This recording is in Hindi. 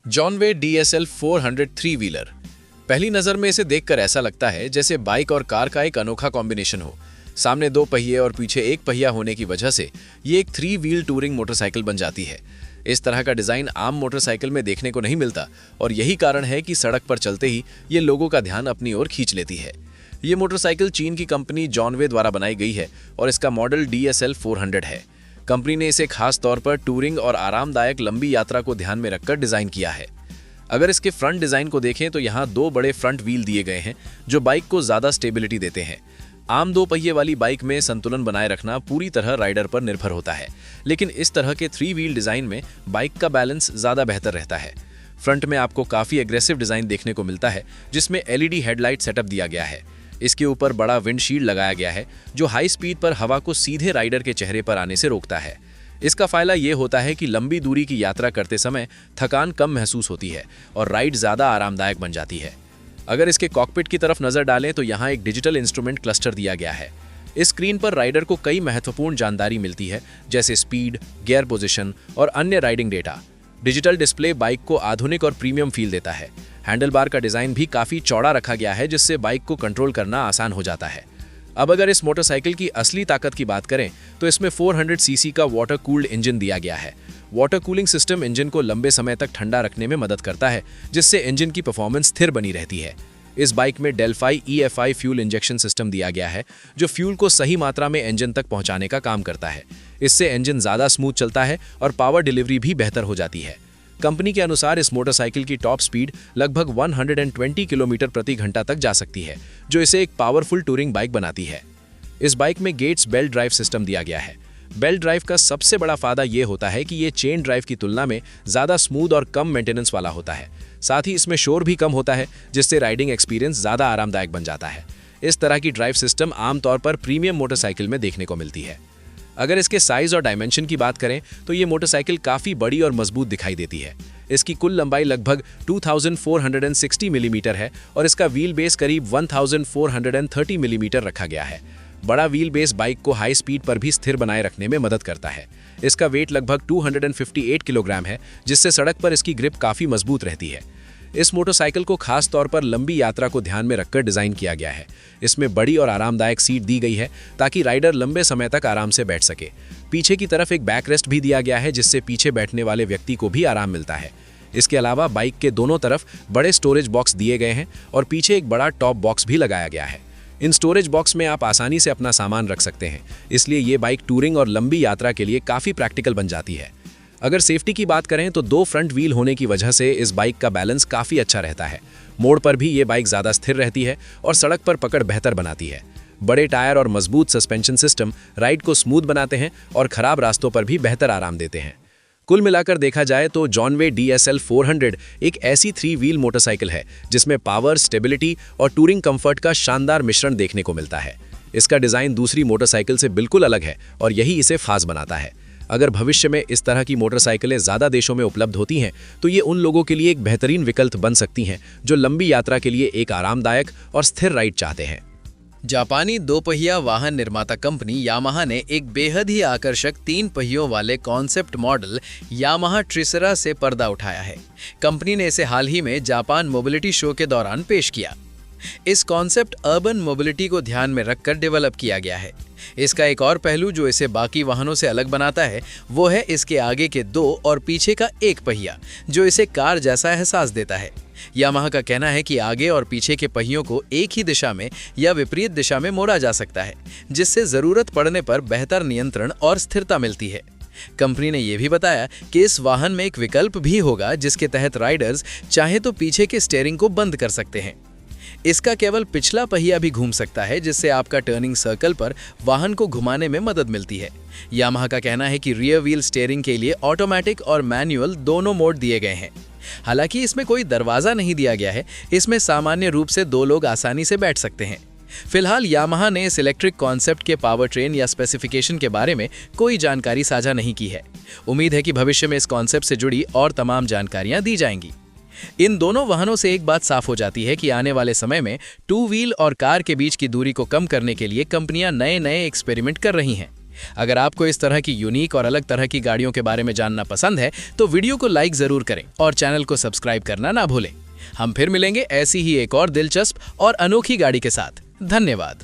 जॉनवे DSL 400 थ्री व्हीलर। पहली नज़र में इसे देखकर ऐसा लगता है जैसे बाइक और कार का एक अनोखा कॉम्बिनेशन हो। सामने दो पहिए और पीछे एक पहिया होने की वजह से ये एक थ्री व्हील टूरिंग मोटरसाइकिल बन जाती है। इस तरह का डिज़ाइन आम मोटरसाइकिल में देखने को नहीं मिलता और यही कारण है कि सड़क पर चलते ही ये लोगों का ध्यान अपनी ओर खींच लेती है। ये मोटरसाइकिल चीन की कंपनी जॉनवे द्वारा बनाई गई है और इसका मॉडल DSL 400 है। कंपनी ने इसे खास तौर पर टूरिंग और आरामदायक लंबी यात्रा को ध्यान में रखकर डिज़ाइन किया है। अगर इसके फ्रंट डिज़ाइन को देखें तो यहाँ दो बड़े फ्रंट व्हील दिए गए हैं जो बाइक को ज़्यादा स्टेबिलिटी देते हैं। आम दो पहिए वाली बाइक में संतुलन बनाए रखना पूरी तरह राइडर पर निर्भर होता है, लेकिन इस तरह के थ्री व्हील डिज़ाइन में बाइक का बैलेंस ज़्यादा बेहतर रहता है। फ्रंट में आपको काफ़ी एग्रेसिव डिज़ाइन देखने को मिलता है जिसमें LED हेडलाइट सेटअप दिया गया है। इसके ऊपर बड़ा विंडशील्ड लगाया गया है जो हाई स्पीड पर हवा को सीधे राइडर के चेहरे पर आने से रोकता है। इसका फायदा ये होता है कि लंबी दूरी की यात्रा करते समय थकान कम महसूस होती है और राइड ज़्यादा आरामदायक बन जाती है। अगर इसके कॉकपिट की तरफ नज़र डालें तो यहाँ एक डिजिटल इंस्ट्रूमेंट क्लस्टर दिया गया है। इस स्क्रीन पर राइडर को कई महत्वपूर्ण जानकारी मिलती है जैसे स्पीड, गियर पोजीशन और अन्य riding data. Digital display bike को आधुनिक और प्रीमियम फील देता है। हैंडल बार का डिज़ाइन भी काफ़ी चौड़ा रखा गया है जिससे बाइक को कंट्रोल करना आसान हो जाता है। अब अगर इस मोटरसाइकिल की असली ताकत की बात करें तो इसमें 400 सीसी का वाटर कूल्ड इंजन दिया गया है। वाटर कूलिंग सिस्टम इंजन को लंबे समय तक ठंडा रखने में मदद करता है जिससे इंजन की परफॉर्मेंस स्थिर बनी रहती है। इस बाइक में डेल्फाई EFI फ्यूल इंजेक्शन सिस्टम दिया गया है जो फ्यूल को सही मात्रा में इंजन तक पहुंचाने का काम करता है। इससे इंजन ज़्यादा स्मूथ चलता है और पावर डिलीवरी भी बेहतर हो जाती है। कंपनी के अनुसार इस मोटरसाइकिल की टॉप स्पीड लगभग 120 किलोमीटर प्रति घंटा तक जा सकती है, जो इसे एक पावरफुल टूरिंग बाइक बनाती है। इस बाइक में गेट्स बेल्ट ड्राइव सिस्टम दिया गया है। बेल्ट ड्राइव का सबसे बड़ा फायदा ये होता है कि ये चेन ड्राइव की तुलना में ज़्यादा स्मूथ और कम मेंटेनेंस वाला होता है। साथ ही इसमें शोर भी कम होता है जिससे राइडिंग एक्सपीरियंस ज़्यादा आरामदायक बन जाता है। इस तरह की ड्राइव सिस्टम आमतौर पर प्रीमियम मोटरसाइकिल में देखने को मिलती है। अगर इसके साइज और डायमेंशन की बात करें तो ये मोटरसाइकिल काफ़ी बड़ी और मजबूत दिखाई देती है। इसकी कुल लंबाई लगभग 2460 मिलीमीटर है और इसका व्हील बेस करीब 1430 मिलीमीटर रखा गया है। बड़ा व्हील बेस बाइक को हाई स्पीड पर भी स्थिर बनाए रखने में मदद करता है। इसका वेट लगभग 258 किलोग्राम है जिससे सड़क पर इसकी ग्रिप काफ़ी मजबूत रहती है। इस मोटरसाइकिल को खास तौर पर लंबी यात्रा को ध्यान में रखकर डिज़ाइन किया गया है। इसमें बड़ी और आरामदायक सीट दी गई है ताकि राइडर लंबे समय तक आराम से बैठ सके। पीछे की तरफ एक बैक रेस्ट भी दिया गया है जिससे पीछे बैठने वाले व्यक्ति को भी आराम मिलता है। इसके अलावा बाइक के दोनों तरफ बड़े स्टोरेज बॉक्स दिए गए हैं और पीछे एक बड़ा टॉप बॉक्स भी लगाया गया है। इन स्टोरेज बॉक्स में आप आसानी से अपना सामान रख सकते हैं, इसलिए ये बाइक टूरिंग और लंबी यात्रा के लिए काफ़ी प्रैक्टिकल बन जाती है। अगर सेफ्टी की बात करें तो दो फ्रंट व्हील होने की वजह से इस बाइक का बैलेंस काफ़ी अच्छा रहता है। मोड़ पर भी ये बाइक ज़्यादा स्थिर रहती है और सड़क पर पकड़ बेहतर बनाती है। बड़े टायर और मजबूत सस्पेंशन सिस्टम राइड को स्मूथ बनाते हैं और खराब रास्तों पर भी बेहतर आराम देते हैं। कुल मिलाकर देखा जाए तो जॉनवे DSL 400 एक ऐसी थ्री व्हील मोटरसाइकिल है जिसमें पावर, स्टेबिलिटी और टूरिंग कंफर्ट का शानदार मिश्रण देखने को मिलता है। इसका डिज़ाइन दूसरी मोटरसाइकिल से बिल्कुल अलग है और यही इसे खास बनाता है। अगर भविष्य में इस तरह की मोटरसाइकिलें ज़्यादा देशों में उपलब्ध होती हैं तो ये उन लोगों के लिए एक बेहतरीन विकल्प बन सकती हैं जो लंबी यात्रा के लिए एक आरामदायक और स्थिर राइड चाहते हैं। जापानी दो पहिया वाहन निर्माता कंपनी यामाहा ने एक बेहद ही आकर्षक 3 पहियों वाले कॉन्सेप्ट मॉडल यामाहा ट्रिसेरा से पर्दा उठाया है। कंपनी ने इसे हाल ही में जापान मोबिलिटी शो के दौरान पेश किया। इस कॉन्सेप्ट अर्बन मोबिलिटी को ध्यान में रखकर डेवलप किया गया है। इसका एक और पहलू जो इसे बाकी वाहनों से अलग बनाता है वो है इसके आगे के 2 और पीछे का 1 पहिया जो इसे कार जैसा एहसास देता है। यामाहा का कहना है कि आगे और पीछे के पहियों को एक ही दिशा में या विपरीत दिशा में मोड़ा जा सकता है जिससे ज़रूरत पड़ने पर बेहतर नियंत्रण और स्थिरता मिलती है। कंपनी ने यह भी बताया कि इस वाहन में एक विकल्प भी होगा जिसके तहत राइडर्स चाहे तो पीछे के स्टीयरिंग को बंद कर सकते हैं। इसका केवल पिछला पहिया भी घूम सकता है जिससे आपका टर्निंग सर्कल पर वाहन को घुमाने में मदद मिलती है। यामाहा का कहना है कि रियर व्हील स्टीयरिंग के लिए ऑटोमेटिक और मैनुअल दोनों मोड दिए गए हैं। हालांकि इसमें कोई दरवाज़ा नहीं दिया गया है, इसमें सामान्य रूप से 2 लोग आसानी से बैठ सकते हैं। फिलहाल यामाहा ने इस इलेक्ट्रिक कॉन्सेप्ट के पावर ट्रेन या स्पेसिफिकेशन के बारे में कोई जानकारी साझा नहीं की है। उम्मीद है कि भविष्य में इस कॉन्सेप्ट से जुड़ी और तमाम जानकारियां दी जाएंगी। इन दोनों वाहनों से एक बात साफ हो जाती है कि आने वाले समय में 2 व्हील और कार के बीच की दूरी को कम करने के लिए कंपनियां नए एक्सपेरिमेंट कर रही हैं। अगर आपको इस तरह की यूनिक और अलग तरह की गाड़ियों के बारे में जानना पसंद है तो वीडियो को लाइक जरूर करें और चैनल को सब्सक्राइब करना ना भूलें। हम फिर मिलेंगे ऐसी ही एक और दिलचस्प और अनोखी गाड़ी के साथ। धन्यवाद।